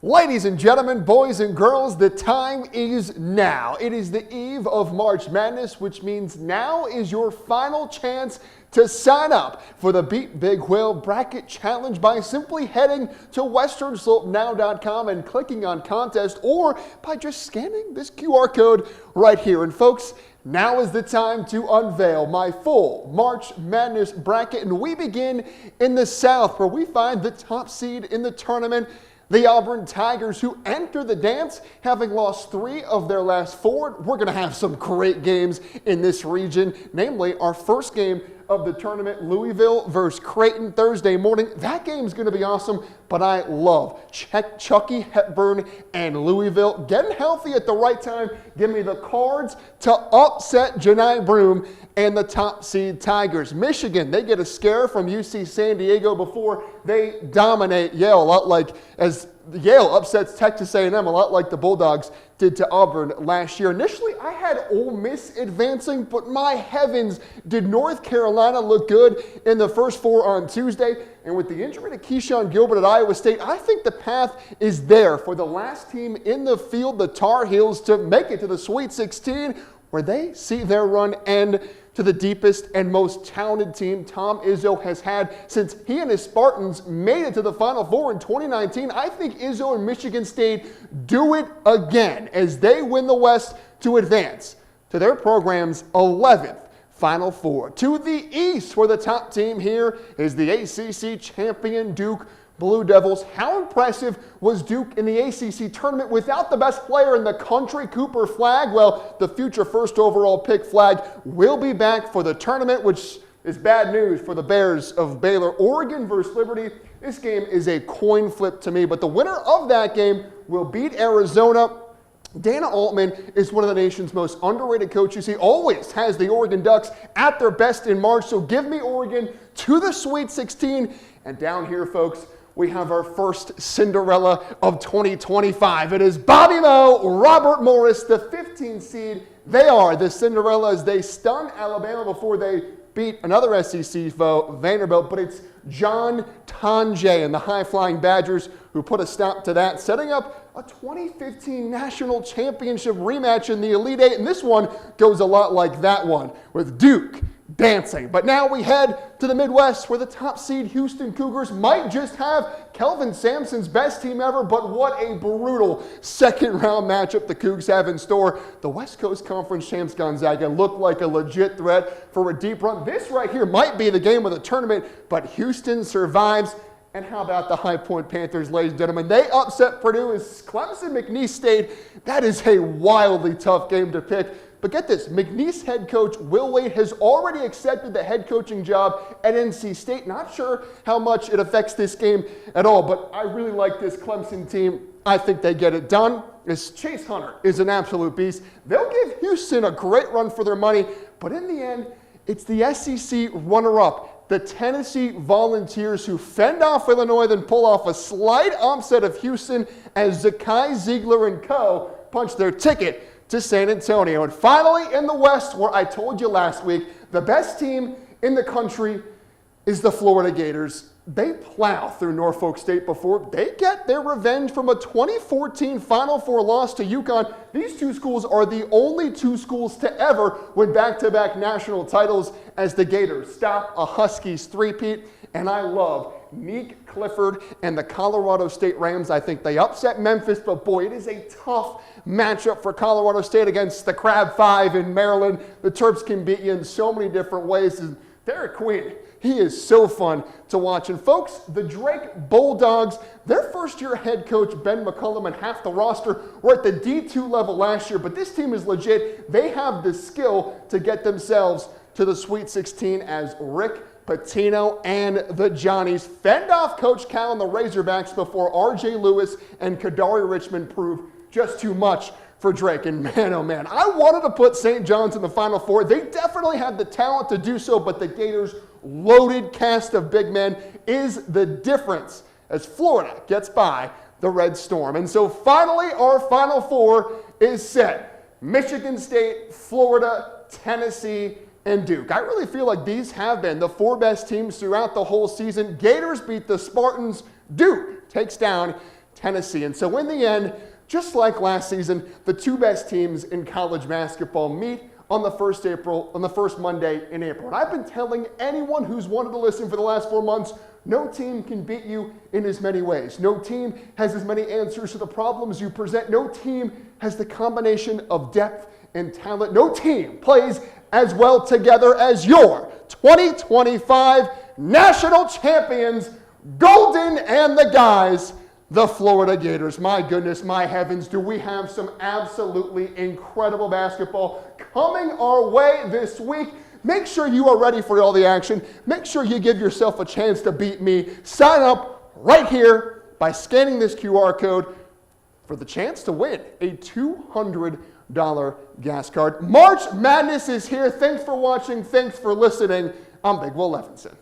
Ladies and gentlemen, boys and girls, the time is now. It is the eve of March Madness, which means now is your final chance to sign up for the Beat Big Whale Bracket Challenge by simply heading to westernslopenow.com and clicking on contest, or by just scanning this QR code right here. And folks, now is the time to unveil my full March Madness bracket, and we begin in the South, where we find the top seed in the tournament, the Auburn Tigers, who enter the dance having lost 3 of their last 4. We're going to have some great games in this region, namely our first game of the tournament, Louisville versus Creighton, Thursday morning. That game's going to be awesome, but I love Chucky Hepburn and Louisville getting healthy at the right time. Give me the Cards to upset Johni Broome and the top seed Tigers. Michigan, they get a scare from UC San Diego before they dominate Yale, a lot like as Yale upsets Texas A&M, a lot like the Bulldogs did to Auburn last year. Initially, I had Ole Miss advancing, but my heavens, did North Carolina look good in the first 4 on Tuesday? And with the injury to Keyshawn Gilbert at Iowa State, I think the path is there for the last team in the field, the Tar Heels, to make it to the Sweet 16, where they see their run end to the deepest and most talented team Tom Izzo has had since he and his Spartans made it to the Final Four in 2019. I think Izzo and Michigan State do it again as they win the West to advance to their program's 11th Final Four. To the East, where the top team here is the ACC champion Duke Blue Devils. How impressive was Duke in the ACC tournament without the best player in the country, Cooper Flagg? Well, the future first overall pick Flagg will be back for the tournament, which is bad news for the Bears of Baylor. Oregon versus Liberty. This game is a coin flip to me, but the winner of that game will beat Arizona. Dana Altman is one of the nation's most underrated coaches. He always has the Oregon Ducks at their best in March, so give me Oregon to the Sweet 16. And down here, folks, we have our first Cinderella of 2025. It is Bobby Moe, Robert Morris, the 15 seed. They are the Cinderella as they stun Alabama before they beat another SEC foe, Vanderbilt. But it's John Tonje and the high-flying Badgers who put a stop to that, setting up a 2015 national championship rematch in the Elite Eight. And this one goes a lot like that one with Duke dancing. But now we head to the Midwest, where the top seed Houston Cougars might just have Kelvin Sampson's best team ever, but what a brutal second-round matchup the Cougs have in store. The West Coast Conference champs Gonzaga look like a legit threat for a deep run. This right here might be the game of the tournament, but Houston survives. And how about the High Point Panthers, ladies and gentlemen? They upset Purdue as Clemson McNeese State. That is a wildly tough game to pick. But get this, McNeese head coach Will Wade has already accepted the head coaching job at NC State. Not sure how much it affects this game at all, but I really like this Clemson team. I think they get it done. As Chase Hunter is an absolute beast. They'll give Houston a great run for their money, but in the end, it's the SEC runner-up, the Tennessee Volunteers, who fend off Illinois, then pull off a slight upset of Houston as Zakai Ziegler and co. punch their ticket to San Antonio. And finally, in the West, where I told you last week, the best team in the country is the Florida Gators. They plow through Norfolk State before they get their revenge from a 2014 Final Four loss to UConn. These two schools are the only two schools to ever win back-to-back national titles as the Gators stop a Huskies three-peat. And I love Meek Clifford and the Colorado State Rams. I think they upset Memphis, but boy, it is a tough matchup for Colorado State against the Crab Five in Maryland. The Terps can beat you in so many different ways. And Derek Queen, he is so fun to watch. And folks, the Drake Bulldogs, their first-year head coach, Ben McCullum, and half the roster were at the D2 level last year, but this team is legit. They have the skill to get themselves to the Sweet 16 as Rick Pitino and the Johnnies fend off Coach Cal and the Razorbacks before RJ Lewis and Kadari Richmond prove just too much for Drake. And man, oh man, I wanted to put St. John's in the Final Four. They definitely have the talent to do so, but the Gators' loaded cast of big men is the difference as Florida gets by the Red Storm. And so finally, our Final Four is set. Michigan State, Florida, Tennessee, and Duke. I really feel like these have been the 4 best teams throughout the whole season. Gators beat the Spartans. Duke takes down Tennessee. And so in the end, just like last season, the two best teams in college basketball meet on the first Monday in April. And I've been telling anyone who's wanted to listen for the last 4 months, no team can beat you in as many ways. No team has as many answers to the problems you present. No team has the combination of depth and talent. No team plays as well together as your 2025 national champions, Golden and the Guys, the Florida Gators. My goodness, my heavens, do we have some absolutely incredible basketball coming our way this week. Make sure you are ready for all the action. Make sure you give yourself a chance to beat me. Sign up right here by scanning this QR code for the chance to win a $200 gas card. March Madness is here. Thanks for watching. Thanks for listening. I'm Big Will Levinson.